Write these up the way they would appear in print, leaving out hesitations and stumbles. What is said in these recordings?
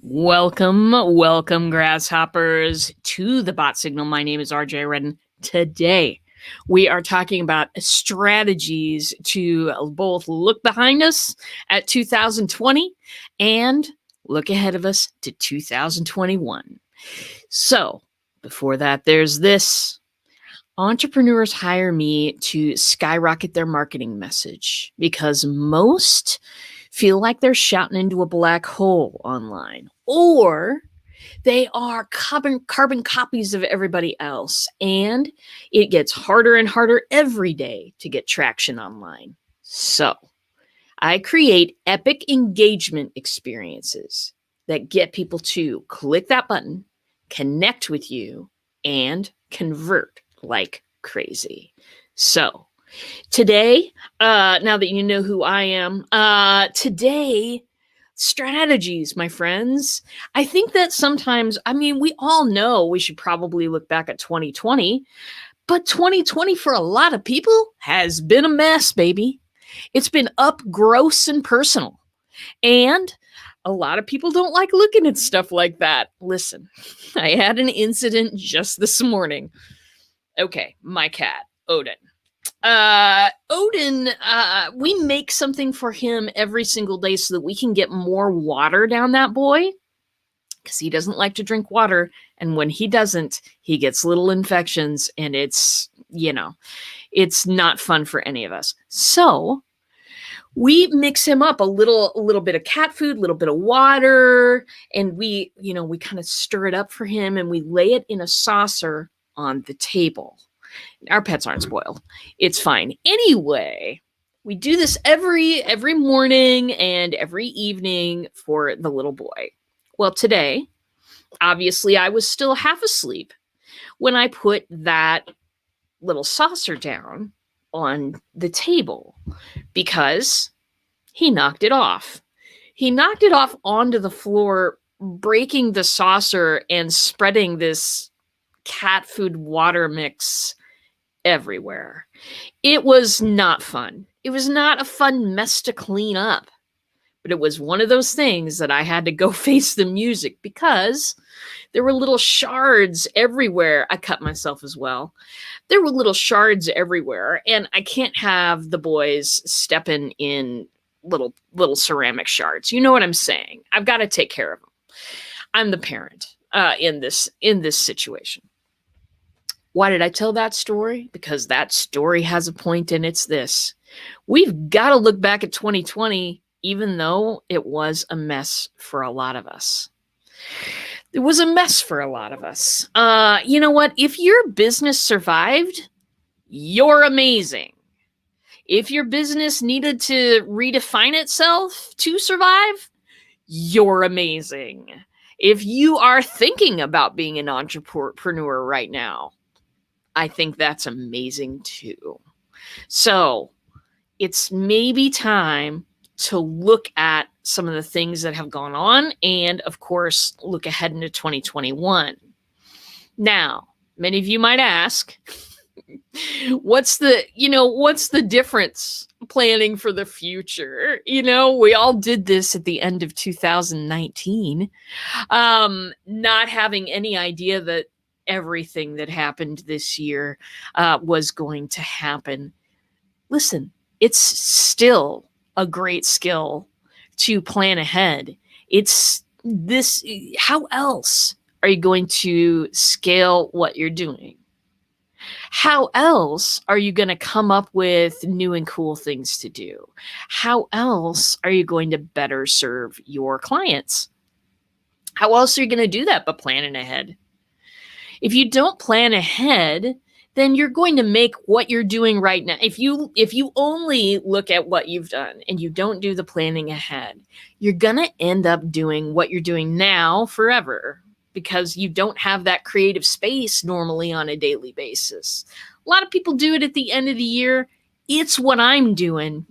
Welcome, grasshoppers, to the Bot Signal. My name is RJ Redden. Today, we are talking about strategies to both look behind us at 2020 and look ahead of us to 2021. So, before that, there's this. Entrepreneurs hire me to skyrocket their marketing message because most feel like they're shouting into a black hole online, or they are carbon copies of everybody else, and it gets harder and harder every day to get traction online. So I create epic engagement experiences that get people to click that button, connect with you, and convert like crazy. So today, now that you know who I am, today, strategies, my friends. I think that sometimes, we all know we should probably look back at 2020, but 2020 for a lot of people has been a mess, baby. It's been up gross and personal. And a lot of people don't like looking at stuff like that. Listen, I had an incident just this morning. Okay, my cat, Odin. Odin, we make something for him every single day so that we can get more water down that boy, because he doesn't like to drink water. And when he doesn't, he gets little infections, and it's not fun for any of us. So we mix him up a little bit of cat food, a little bit of water, and we kind of stir it up for him, and we lay it in a saucer on the table. Our pets aren't spoiled. It's fine. Anyway, we do this every morning and every evening for the little boy. Well, today, obviously, I was still half asleep when I put that little saucer down on the table because he knocked it off. He knocked it off onto the floor, breaking the saucer and spreading this cat food water mix everywhere. It was not fun. It was not a fun mess to clean up. But it was one of those things that I had to go face the music because there were little shards everywhere. I cut myself as well. There were little shards everywhere, and I can't have the boys stepping in little ceramic shards. You know what I'm saying? I've got to take care of them. I'm the parent in this situation. Why did I tell that story? Because that story has a point, and it's this. We've got to look back at 2020, even though it was a mess for a lot of us. It was a mess for a lot of us. You know what? If your business survived, you're amazing. If your business needed to redefine itself to survive, you're amazing. If you are thinking about being an entrepreneur right now, I think that's amazing too. So it's maybe time to look at some of the things that have gone on and, of course, look ahead into 2021. Now, many of you might ask, what's the difference planning for the future? We all did this at the end of 2019, not having any idea that everything that happened this year was going to happen. Listen, it's still a great skill to plan ahead. It's this. How else are you going to scale what you're doing? How else are you going to come up with new and cool things to do? How else are you going to better serve your clients? How else are you going to do that but planning ahead? If you don't plan ahead, then you're going to make what you're doing right now. If you only look at what you've done and you don't do the planning ahead, you're going to end up doing what you're doing now forever because you don't have that creative space normally on a daily basis. A lot of people do it at the end of the year. It's what I'm doing.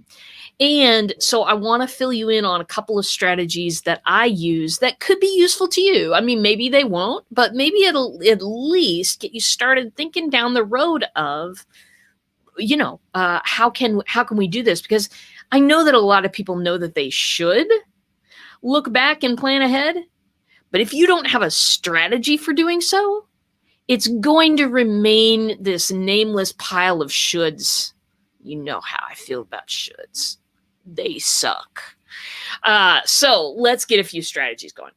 And so I want to fill you in on a couple of strategies that I use that could be useful to you. Maybe they won't, but maybe it'll at least get you started thinking down the road of, how can we do this? Because I know that a lot of people know that they should look back and plan ahead, But if you don't have a strategy for doing so, it's going to remain this nameless pile of shoulds. You know how I feel about shoulds. They suck. So let's get a few strategies going.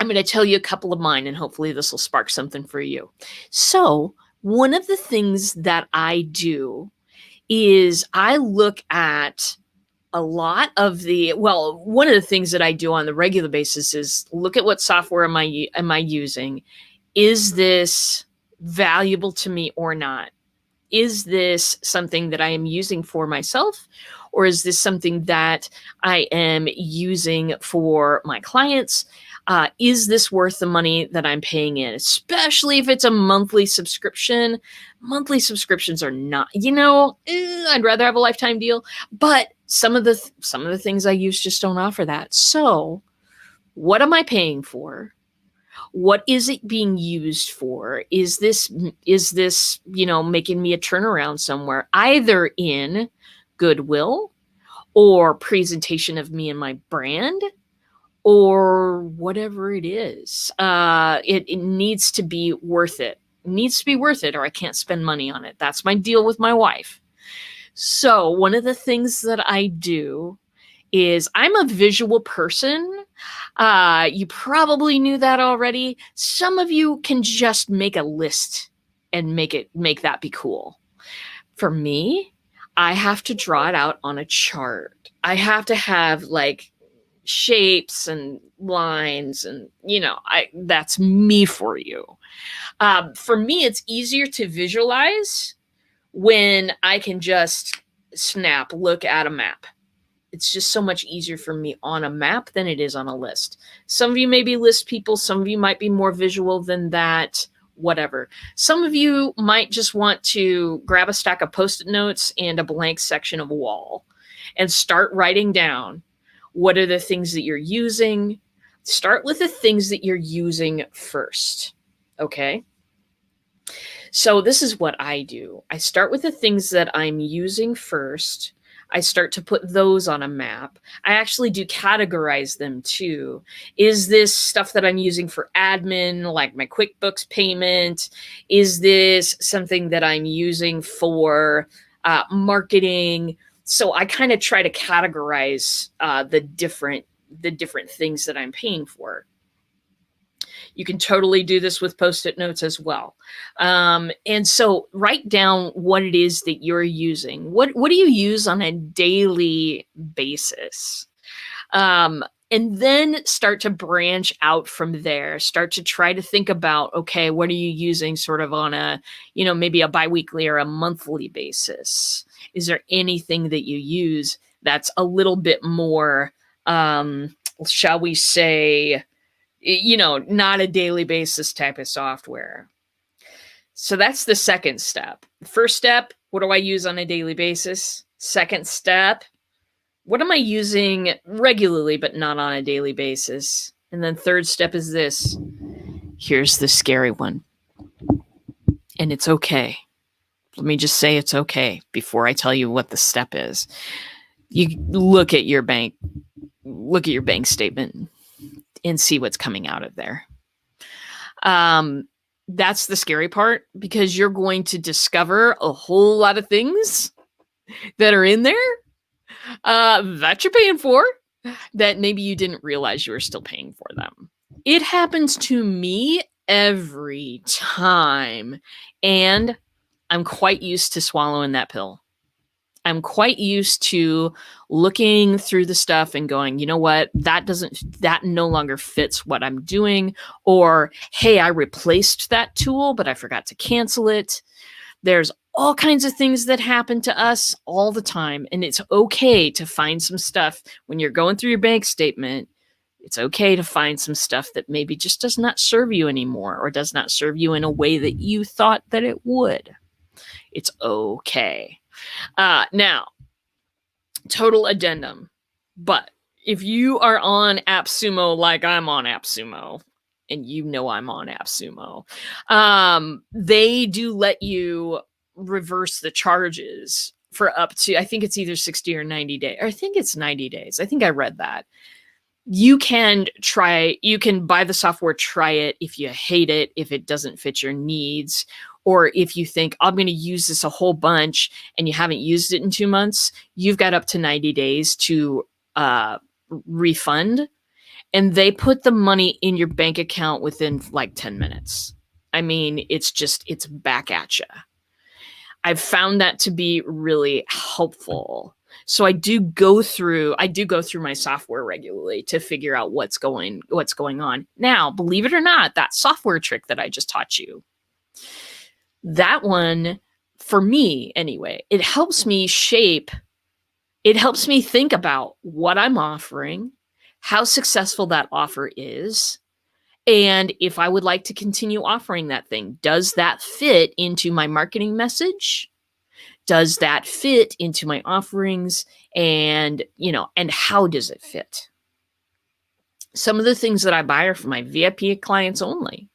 I'm going to tell you a couple of mine, and hopefully this will spark something for you. So one of the things that I do is I look at a lot of one of the things that I do on the regular basis is look at what software am I using? Is this valuable to me or not? Is this something that I am using for myself? Or is this something that I am using for my clients? Is this worth the money that I'm paying in? Especially if it's a monthly subscription. Monthly subscriptions are not, I'd rather have a lifetime deal. But some of the things I use just don't offer that. So what am I paying for? What is it being used for? Is this, making me a turnaround somewhere, either in goodwill or presentation of me and my brand, or whatever it is? It needs to be worth it. It needs to be worth it, or I can't spend money on it. That's my deal with my wife. So one of the things that I do is I'm a visual person. You probably knew that already. Some of you can just make a list and make that be cool. For me, I have to draw it out on a chart. I have to have like shapes and lines, and that's me for you. For me, it's easier to visualize when I can just look at a map. It's just so much easier for me on a map than it is on a list. Some of you may be list people. Some of you might be more visual than that, whatever. Some of you might just want to grab a stack of Post-it notes and a blank section of a wall and start writing down what are the things that you're using. Start with the things that you're using first, okay? So this is what I do. I start with the things that I'm using first. I start to put those on a map. I actually do categorize them too. Is this stuff that I'm using for admin, like my QuickBooks payment? Is this something that I'm using for marketing? So I kind of try to categorize the different things that I'm paying for. You can totally do this with Post-it notes as well. And so write down what it is that you're using. What do you use on a daily basis? And then start to branch out from there. Start to try to think about, okay, what are you using sort of on a, maybe a biweekly or a monthly basis? Is there anything that you use that's a little bit more, shall we say, not a daily basis type of software? So that's the second step. First step, what do I use on a daily basis? Second step, what am I using regularly but not on a daily basis? And then third step is this. Here's the scary one. And it's okay. Let me just say it's okay before I tell you what the step is. You look at your bank statement and see what's coming out of there. That's the scary part, because you're going to discover a whole lot of things that are in there that you're paying for that maybe you didn't realize you were still paying for them. It happens to me every time, and I'm quite used to swallowing that pill. I'm quite used to looking through the stuff and going, you know what, that no longer fits what I'm doing. Or, hey, I replaced that tool, but I forgot to cancel it. There's all kinds of things that happen to us all the time. And it's okay to find some stuff when you're going through your bank statement. It's okay to find some stuff that maybe just does not serve you anymore, or does not serve you in a way that you thought that it would. It's okay. Now, total addendum. But if you are on AppSumo like I'm on AppSumo, and I'm on AppSumo, they do let you reverse the charges for up to, I think it's either 60 or 90 days. I think it's 90 days. I think I read that. you can buy the software, try it. If you hate it, if it doesn't fit your needs, or if you think I'm going to use this a whole bunch and you haven't used it in 2 months, you've got up to 90 days to refund, and they put the money in your bank account within like 10 minutes. I mean, it's back at you. I've found that to be really helpful. So I do go through my software regularly to figure out what's going on. Now, believe it or not, that software trick that I just taught you, that one, for me anyway, it helps me think about what I'm offering, how successful that offer is, and if I would like to continue offering that thing. Does that fit into my marketing message? Does that fit into my offerings? And, and how does it fit? Some of the things that I buy are for my VIP clients only.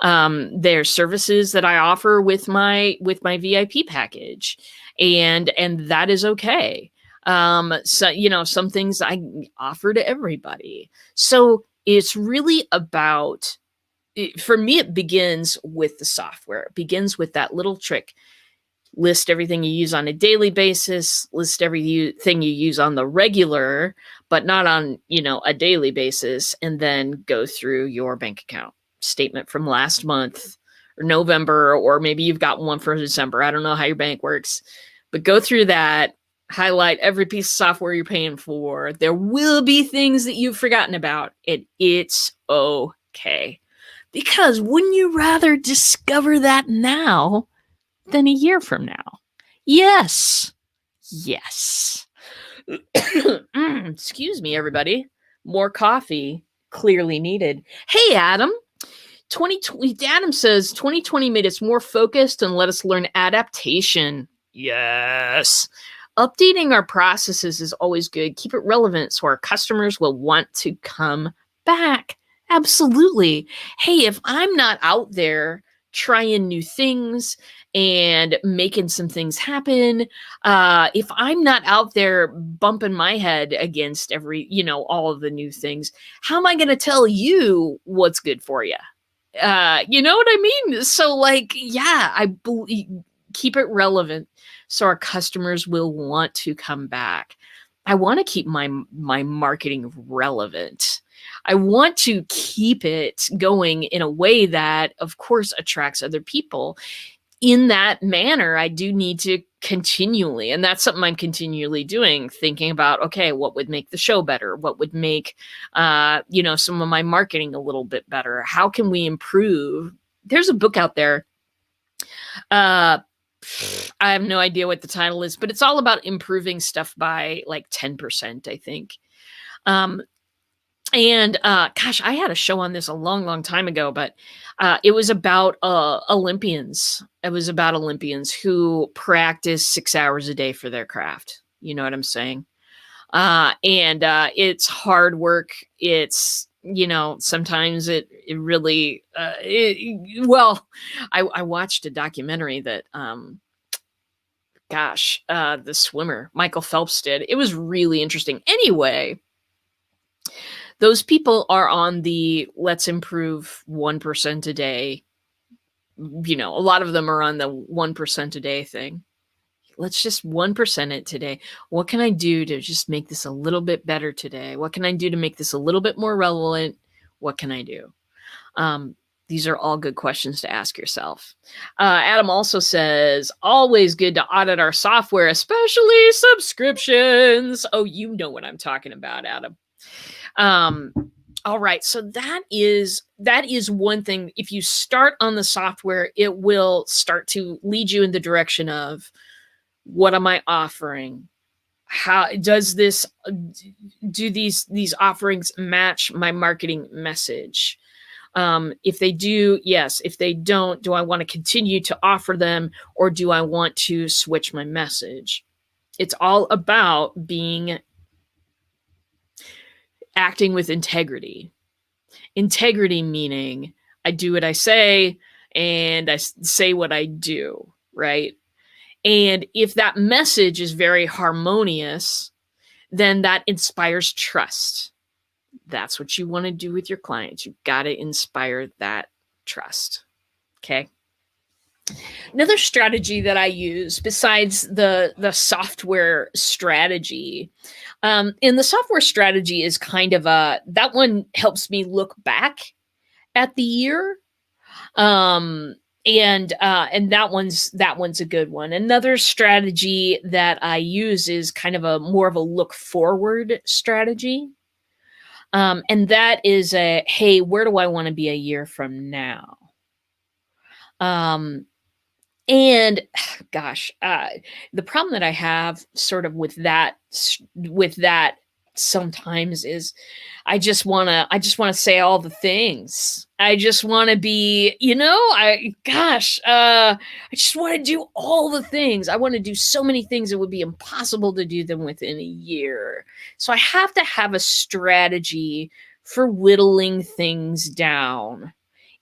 There's services that I offer with my VIP package, and that is okay. So, some things I offer to everybody. So it's really about, for me, it begins with the software. It begins with that little trick. List everything you use on a daily basis, list everything you use on the regular, but not on, a daily basis, and then go through your bank account statement from last month or November, or maybe you've got one for December. I don't know how your bank works, but go through that, highlight every piece of software you're paying for. There will be things that you've forgotten about, and it's okay. Because wouldn't you rather discover that now than a year from now? Yes. Excuse me, everybody. More coffee, clearly needed. Hey, Adam. Adam says 2020 made us more focused and let us learn adaptation. Yes. Updating our processes is always good. Keep it relevant so our customers will want to come back. Absolutely. Hey, if I'm not out there trying new things and making some things happen, if I'm not out there bumping my head against all of the new things, how am I going to tell you what's good for you? You know what I mean? So I believe, keep it relevant so our customers will want to come back. I want to keep my marketing relevant. I want to keep it going in a way that, of course, attracts other people. In that manner, I do need to continually, and that's something I'm continually doing, thinking about, okay, what would make the show better? What would make, some of my marketing a little bit better? How can we improve? There's a book out there. I have no idea what the title is, but it's all about improving stuff by like 10%, I think. Gosh, I had a show on this a long, long time ago, but it was about Olympians. It was about Olympians who practice 6 hours a day for their craft. You know what I'm saying? It's hard work. It's, sometimes it really, I watched a documentary that, the swimmer, Michael Phelps, did. It was really interesting. Anyway, those people are on the let's improve 1% a day. A lot of them are on the 1% a day thing. Let's just 1% it today. What can I do to just make this a little bit better today? What can I do to make this a little bit more relevant? What can I do? These are all good questions to ask yourself. Adam also says, always good to audit our software, especially subscriptions. Oh, you know what I'm talking about, Adam. All right. So that is one thing. If you start on the software, it will start to lead you in the direction of, what am I offering? How does these offerings match my marketing message? If they do, yes. If they don't, do I want to continue to offer them, or do I want to switch my message? It's all about acting with integrity. Integrity meaning I do what I say and I say what I do, right? And if that message is very harmonious, then that inspires trust. That's what you want to do with your clients. You've got to inspire that trust. Okay. Another strategy that I use besides the software strategy, and the software strategy is kind of that one helps me look back at the year, and that one's a good one. Another strategy that I use is kind of a more of a look forward strategy, and that is hey, where do I want to be a year from now? Um, And gosh, the problem that I have sort of with that sometimes is I just wanna say all the things. I just wanna be, I just wanna do all the things. I wanna do so many things, it would be impossible to do them within a year. So I have to have a strategy for whittling things down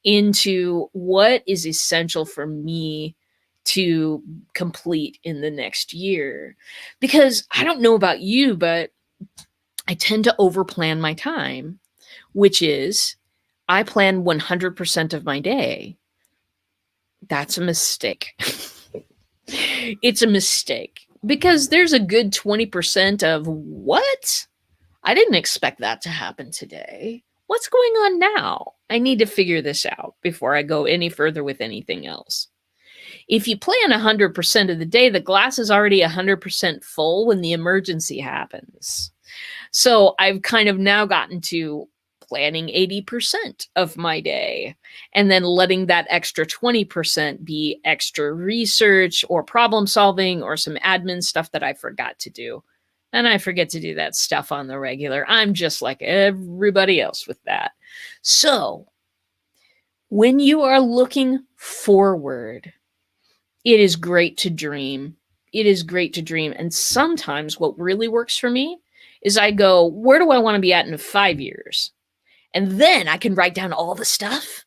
into what is essential for me to complete in the next year. Because I don't know about you, but I tend to overplan my time, which is I plan 100% of my day. That's a mistake. It's a mistake because there's a good 20% of what? I didn't expect that to happen today. What's going on now? I need to figure this out before I go any further with anything else. If you plan 100% of the day, the glass is already 100% full when the emergency happens. So I've kind of now gotten to planning 80% of my day and then letting that extra 20% be extra research or problem solving or some admin stuff that I forgot to do. And I forget to do that stuff on the regular. I'm just like everybody else with that. So when you are looking forward, it is great to dream. It is great to dream. And sometimes what really works for me is I go, where do I want to be at in 5 years? And then I can write down all the stuff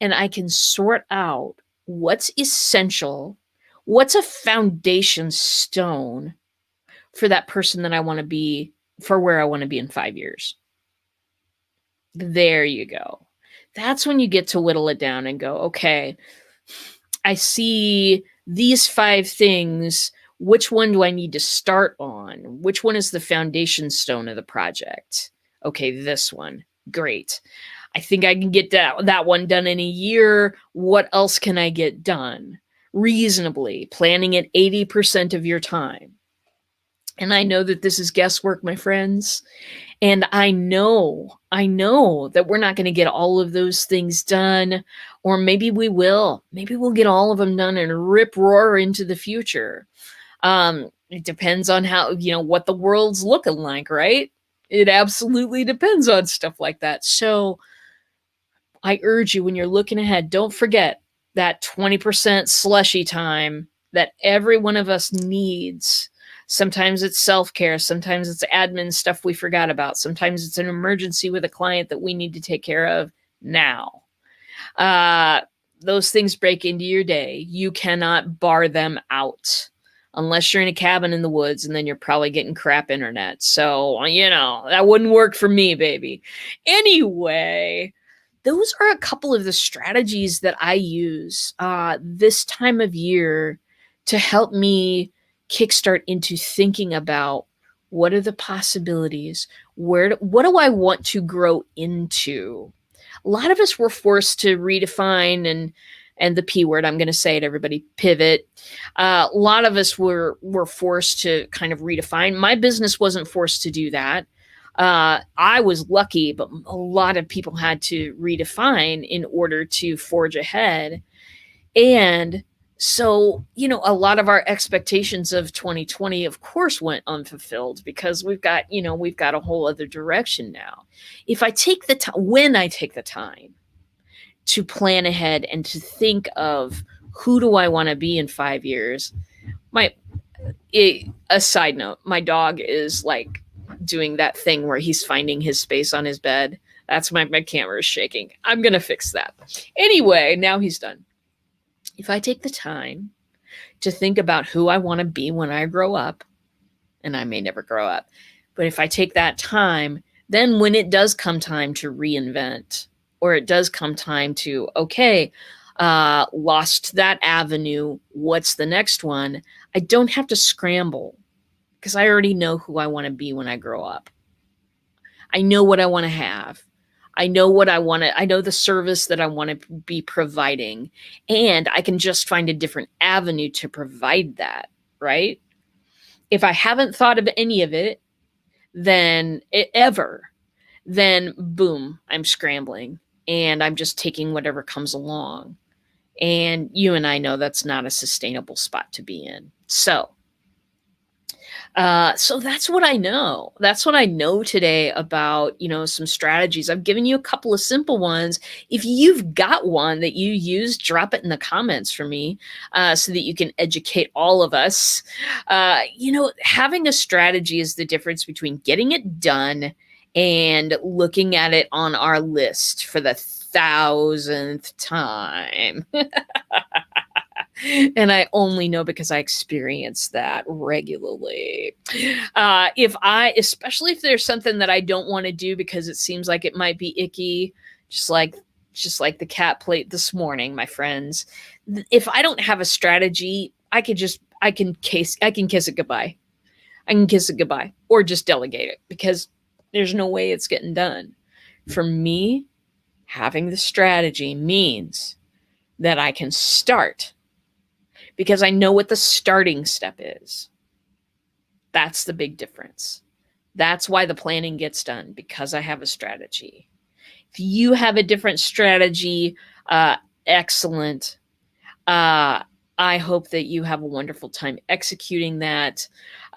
and I can sort out what's essential, what's a foundation stone for that person that I want to be, for where I want to be in 5 years. There you go. That's when you get to whittle it down and go, okay, I see these 5 things. Which one do I need to start on? Which one is the foundation stone of the project? Okay, this one. Great. I think I can get that one done in a year. What else can I get done? Reasonably, planning at 80% of your time. And I know that this is guesswork, my friends. And I know that we're not going to get all of those things done, or maybe we will. Maybe we'll get all of them done and rip roar into the future. It depends on how, what the world's looking like, right? It absolutely depends on stuff like that. So I urge you, when you're looking ahead, don't forget that 20% slushy time that every one of us needs. Sometimes it's self-care. Sometimes it's admin stuff we forgot about. Sometimes it's an emergency with a client that we need to take care of now. Those things break into your day. You cannot bar them out unless you're in a cabin in the woods, and then you're probably getting crap internet. So, that wouldn't work for me, baby. Anyway, those are a couple of the strategies that I use this time of year to help me kickstart into thinking about what are the possibilities? What do I want to grow into? A lot of us were forced to redefine and the P word, I'm going to say it, everybody, pivot. A lot of us were forced to kind of redefine. My business wasn't forced to do that. I was lucky, but a lot of people had to redefine in order to forge ahead. And so, a lot of our expectations of 2020, of course, went unfulfilled because we've got a whole other direction now. If I take the time, when I take the time to plan ahead and to think of who do I want to be in 5 years, a side note, my dog is like doing that thing where he's finding his space on his bed. That's my camera is shaking. I'm going to fix that. Anyway, now he's done. If I take the time to think about who I want to be when I grow up, and I may never grow up, but if I take that time, Then when it does come time to reinvent, or it does come time to, okay, lost that avenue, what's the next one? I don't have to scramble because I already know who I want to be when I grow up. I know what I want to have. I know what I want to, I know the service that I want to be providing, and I can just find a different avenue to provide that, right? If I haven't thought of any of it, then then boom, I'm scrambling and I'm just taking whatever comes along. And you and I know that's not a sustainable spot to be in. So that's what I know. That's what I know today about, some strategies. I've given you a couple of simple ones. If you've got one that you use, drop it in the comments for me, so that you can educate all of us. Having a strategy is the difference between getting it done and looking at it on our list for the 1,000th time. And I only know because I experience that regularly. Especially if there's something that I don't want to do because it seems like it might be icky, just like the cat plate this morning, my friends. If I don't have a strategy, I can kiss it goodbye. I can kiss it goodbye or just delegate it because there's no way it's getting done. For me, having the strategy means that I can start because I know what the starting step is. That's the big difference. That's why the planning gets done, because I have a strategy. If you have a different strategy, excellent. I hope that you have a wonderful time executing that.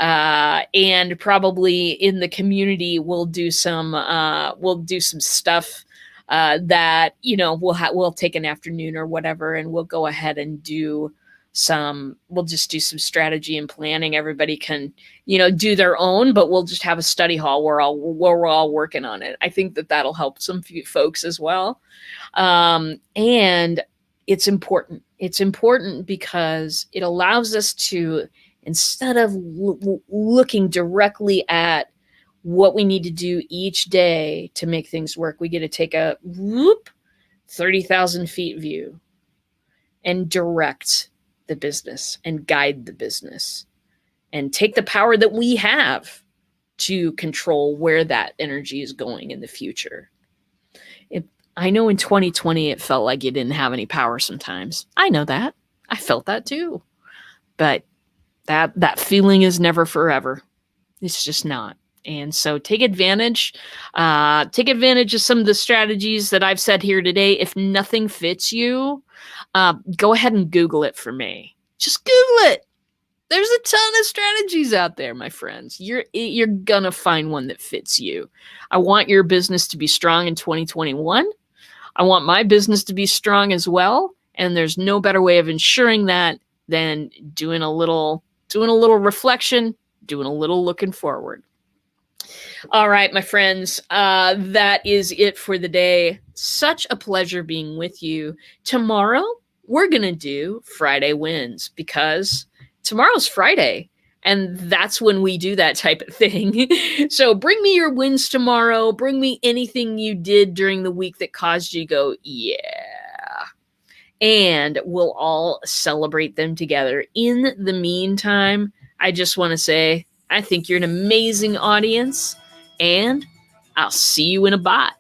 And probably in the community, we'll do some stuff that, we'll take an afternoon or whatever, and we'll go ahead and we'll just do some strategy and planning. Everybody can, do their own, but we'll just have a study hall where we're all working on it. I think that that'll help some folks as well. And it's important. It's important because it allows us to, instead of looking directly at what we need to do each day to make things work, we get to take a 30,000 feet view and direct the business and guide the business and take the power that we have to control where that energy is going in the future. I know in 2020, it felt like you didn't have any power sometimes. I know that. I felt that too. But that feeling is never forever. It's just not. And so take advantage of some of the strategies that I've said here today. If nothing fits you, go ahead and Google it for me. Just Google it. There's a ton of strategies out there, my friends. You're gonna find one that fits you. I want your business to be strong in 2021. I want my business to be strong as well. And there's no better way of ensuring that than doing a little reflection, doing a little looking forward. All right, my friends, that is it for the day. Such a pleasure being with you. Tomorrow, we're going to do Friday wins because tomorrow's Friday. And that's when we do that type of thing. So bring me your wins tomorrow. Bring me anything you did during the week that caused you to go, yeah. And we'll all celebrate them together. In the meantime, I just want to say, I think you're an amazing audience, and I'll see you in a bot.